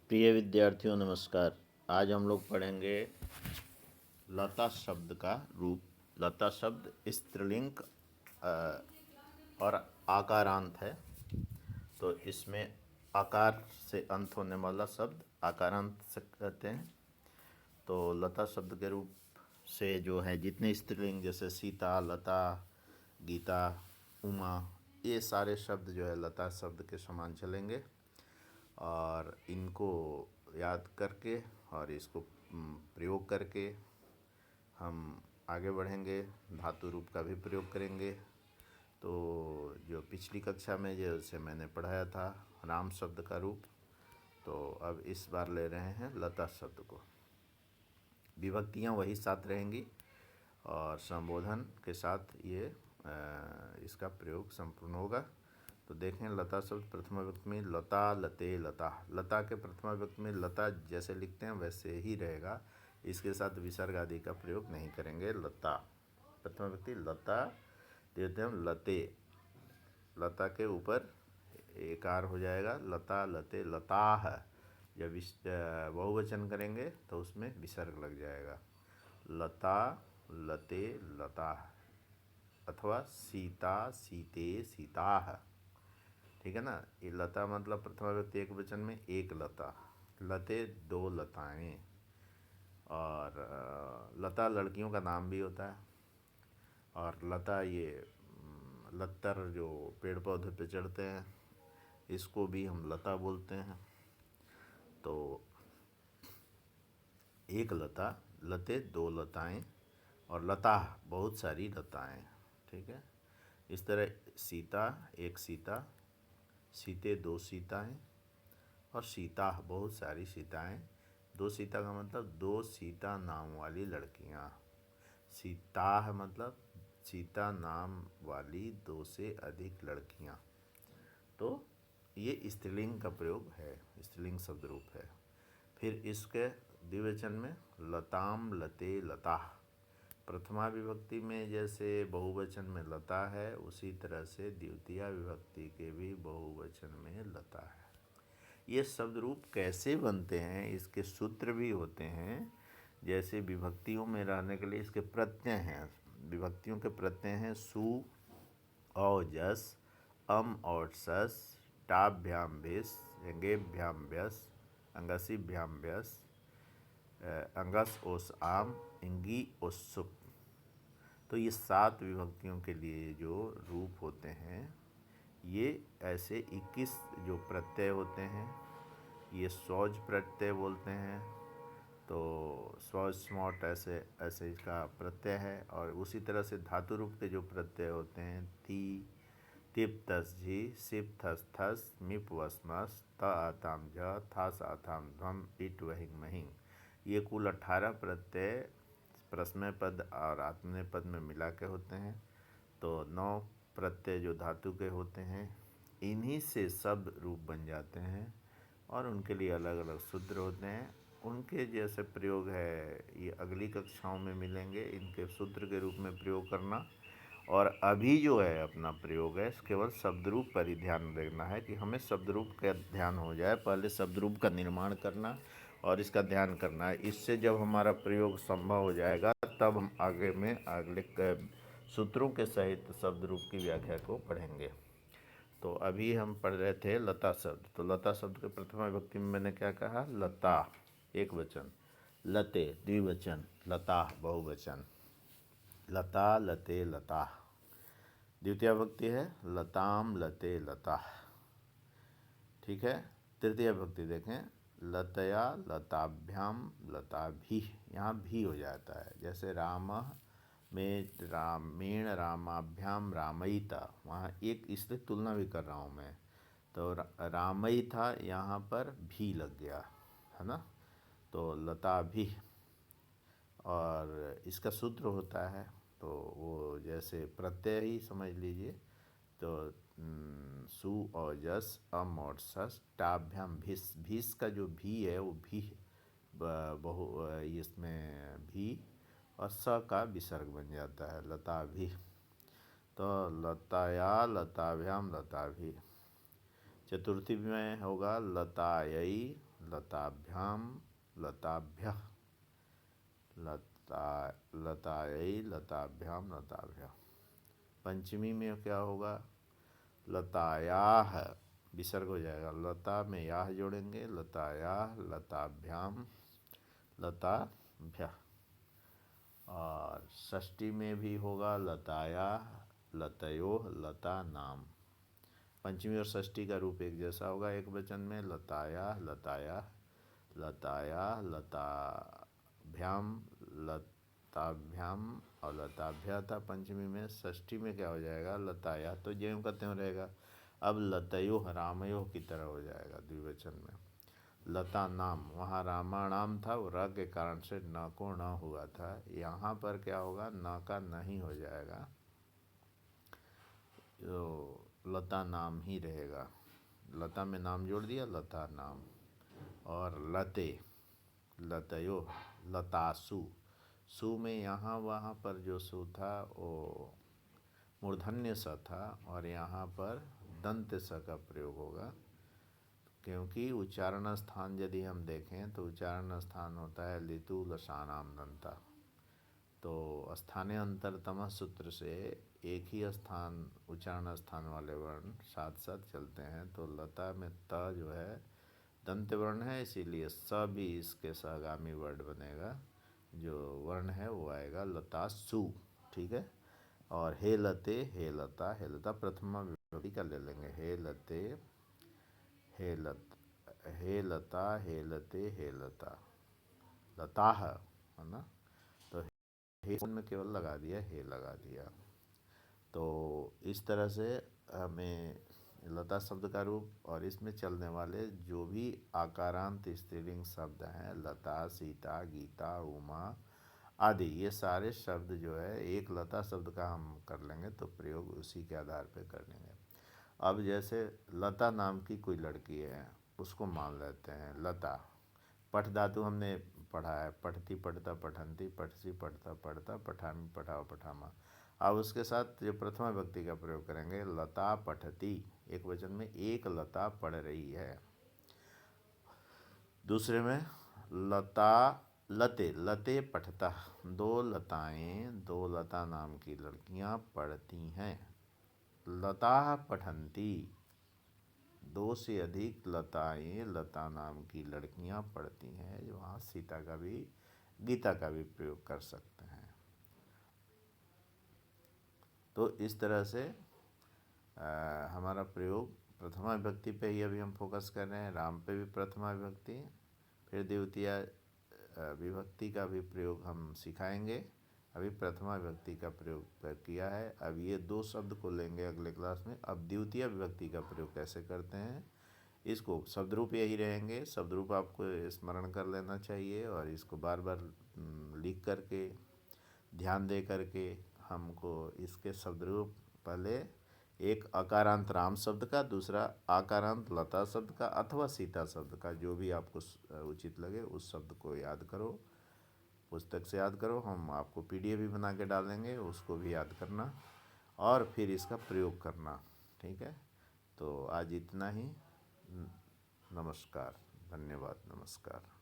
प्रिय विद्यार्थियों नमस्कार। आज हम लोग पढ़ेंगे लता शब्द का रूप। लता शब्द स्त्रीलिंग और आकारांत है, तो इसमें आकार से अंत होने वाला शब्द आकारांत से कहते हैं। तो लता शब्द के रूप से जो है जितने स्त्रीलिंग जैसे सीता, लता, गीता, उमा, ये सारे शब्द जो है लता शब्द के समान चलेंगे। और इनको याद करके और इसको प्रयोग करके हम आगे बढ़ेंगे। धातु रूप का भी प्रयोग करेंगे। तो जो पिछली कक्षा में जैसे मैंने पढ़ाया था राम शब्द का रूप, तो अब इस बार ले रहे हैं लता शब्द को। विभक्तियाँ वही साथ रहेंगी और संबोधन के साथ ये इसका प्रयोग संपूर्ण होगा। तो देखें लता शब्द प्रथमा विभक्ति में लता, लते, लता। लता के प्रथमा विभक्ति में लता जैसे लिखते हैं वैसे ही रहेगा, इसके साथ विसर्ग आदि का प्रयोग नहीं करेंगे। लता प्रथमा विभक्ति लता, द्वितीय लते, लता के ऊपर एकार हो जाएगा लता, लते, लताह। जब बहुवचन करेंगे तो उसमें विसर्ग लग जाएगा। लता, लते, लताह, अथवा सीता, सीते, सीताह। ठीक है ना। ये लता मतलब प्रथमा विभक्ति एक वचन में एक लता, लते दो लताएं। और लता लड़कियों का नाम भी होता है। और लता ये लत्तर जो पेड़ पौधे पे चढ़ते हैं, इसको भी हम लता बोलते हैं। तो एक लता, लते दो लताएं, और लता बहुत सारी लताएं। ठीक है। इस तरह सीता एक सीता, सीते दो सीताएं, और सीता बहुत सारी सीताएं। दो सीता का मतलब दो सीता नाम वाली लड़कियां। सीता मतलब सीता नाम वाली दो से अधिक लड़कियां। तो ये स्त्रीलिंग का प्रयोग है, स्त्रीलिंग शब्द रूप है। फिर इसके द्विवचन में लताम, लते, लता। प्रथमा विभक्ति में जैसे बहुवचन में लता है, उसी तरह से द्वितीय विभक्ति के भी बहुवचन में लता है। ये शब्द रूप कैसे बनते हैं, इसके सूत्र भी होते हैं। जैसे विभक्तियों में रहने के लिए इसके प्रत्यय हैं। विभक्तियों के प्रत्यय हैं सु, औ, जस, अम और सस, टाभ्याम भिस, अंगेभ्याम व्यस, अंगसीभ्याम व्यस, अंगस ओस आम, इंगी ओस सुप। तो ये 7 विभक्तियों के लिए जो रूप होते हैं, ये ऐसे 21 जो प्रत्यय होते हैं, ये सौज प्रत्यय बोलते हैं। तो सौज स्मॉट ऐसे ऐसे इसका प्रत्यय है। और उसी तरह से धातु रूप के जो प्रत्यय होते हैं ती, तिप तस झी, सिप थस थस, मिप वस मस, त आताम झ, थास आताम ध्वम, इट वहिंग महिंग। ये कुल 18 प्रत्यय प्रश्नय पद और आत्मनेय पद में मिला के होते हैं। तो 9 प्रत्यय जो धातु के होते हैं, इन्हीं से शब्द रूप बन जाते हैं और उनके लिए अलग अलग सूत्र होते हैं। उनके जैसे प्रयोग है ये अगली कक्षाओं में मिलेंगे, इनके सूत्र के रूप में प्रयोग करना। और अभी जो है अपना प्रयोग है केवल शब्द रूप पर ही ध्यान देना है कि हमें शब्द रूप का ध्यान हो जाए। पहले शब्द रूप का निर्माण करना और इसका ध्यान करना है। इससे जब हमारा प्रयोग संभव हो जाएगा तब हम आगे में अगले सूत्रों के सहित शब्द रूप की व्याख्या को पढ़ेंगे। तो अभी हम पढ़ रहे थे लता शब्द। तो लता शब्द के प्रथमा विभक्ति में मैंने क्या कहा, लता एक वचन, लते द्विवचन, लता बहुवचन। लता, लते, लता। द्वितीय विभक्ति है लताम, लते, लता। ठीक है। तृतीय विभक्ति देखें, लतया, लताभ्याम, लताभि। यहाँ भी हो जाता है। जैसे राम में रामेण, रामाभ्याम, रामयिता। वहाँ एक इसलिए तुलना भी कर रहा हूँ मैं। तो रामई था, यहाँ पर भी लग गया है ना। तो लता भी। और इसका सूत्र होता है, तो वो जैसे प्रत्यय ही समझ लीजिए। तो सु और जस, अम और सस, टाभ्याम भिस। भिस का जो भी है वो भी बहु इसमें भी और स का विसर्ग बन जाता है, लता भी। तो लताया, लताभ्याम, लताभि। चतुर्थी में होगा लतायई, लताभ्याम लताभ्यः, लतायै लताभ्याम लताभ्यः। पंचमी में क्या होगा, लतायाः, विसर्ग हो जाएगा, लता में याह जोड़ेंगे, लतायाः लताभ्याम लताभ्यः। और षष्ठी में भी होगा लतायाः लतयोः लता नाम। पंचमी और षष्ठी का रूप एक जैसा होगा, एक वचन में लतायाः लतायाः लतायाः लताभ्याम लताभ्याम और लताभ्या था पंचमी में। षष्ठी में क्या हो जाएगा, लतायाः तो ज्यों का त्यों रहेगा, अब लतयोः रामयोः की तरह हो जाएगा द्विवचन में। लता नाम, वहाँ रामाणाम था, वो र के कारण से न को न हुआ था, यहाँ पर क्या होगा, न का नहीं हो जाएगा, तो लता नाम ही रहेगा। लता में नाम जोड़ दिया, लता नाम। और लते, लतयो लतासु, सु में यहाँ वहाँ पर जो सु था वो मूर्धन्य स था, और यहाँ पर दंत स का प्रयोग होगा, क्योंकि उच्चारण स्थान यदि हम देखें तो उच्चारण स्थान होता है लितु लसानाम दंता। तो स्थानीय अंतरतम सूत्र से एक ही स्थान उच्चारण स्थान वाले वर्ण साथ साथ चलते हैं, तो लता में त जो है दंत वर्ण है, इसीलिए स भी इसके सहगामी वर्ड बनेगा, जो वर्ण है वो आएगा लता सु, ठीक है। और हे लते हे लता, हे लता प्रथमा विभक्ति का ले लेंगे, हे लते हे लता हे लते हे लता, लता है ना, तो हे में केवल लगा दिया, हे लगा दिया। तो इस तरह से हमें लता शब्द का रूप और इसमें चलने वाले जो भी आकारांत स्त्रीलिंग शब्द हैं, लता, सीता, गीता, उमा आदि, ये सारे शब्द जो है एक लता शब्द का हम कर लेंगे तो प्रयोग उसी के आधार पर कर लेंगे। अब जैसे लता नाम की कोई लड़की है, उसको मान लेते हैं लता। पठ धातु हमने पढ़ा है, पठती पढ़ता पठंती, पठसी पढ़ता पढ़ता, पठामी पठाओ पठामा। अब उसके साथ जो प्रथमा विभक्ति का प्रयोग करेंगे, लता पठती, एक वचन में एक लता पढ़ रही है। दूसरे में लता लते, लते पठता, दो लताएं, दो लता नाम की लड़कियां पढ़ती हैं। लता पठंती, दो से अधिक लताएं, लता नाम की लड़कियां पढ़ती हैं, जो वहाँ सीता का भी गीता का भी प्रयोग कर सकते हैं। तो इस तरह से हमारा प्रयोग प्रथमा विभक्ति पे ही अभी हम फोकस कर रहे हैं, राम पे भी प्रथमा विभक्ति, फिर द्वितीय विभक्ति का भी प्रयोग हम सिखाएंगे। अभी प्रथमा विभक्ति का प्रयोग किया है, अब ये दो शब्द को लेंगे अगले क्लास में। अब द्वितीय विभक्ति का प्रयोग कैसे करते हैं, इसको शब्द रूप यही रहेंगे, शब्द रूप आपको स्मरण कर लेना चाहिए, और इसको बार बार लिख करके ध्यान दे करके हमको इसके शब्द रूप, पहले एक अकारांत राम शब्द का, दूसरा आकारांत लता शब्द का अथवा सीता शब्द का, जो भी आपको उचित लगे उस शब्द को याद करो, पुस्तक से याद करो, हम आपको PDF भी बना के डालेंगे, उसको भी याद करना और फिर इसका प्रयोग करना, ठीक है। तो आज इतना ही, नमस्कार, धन्यवाद, नमस्कार।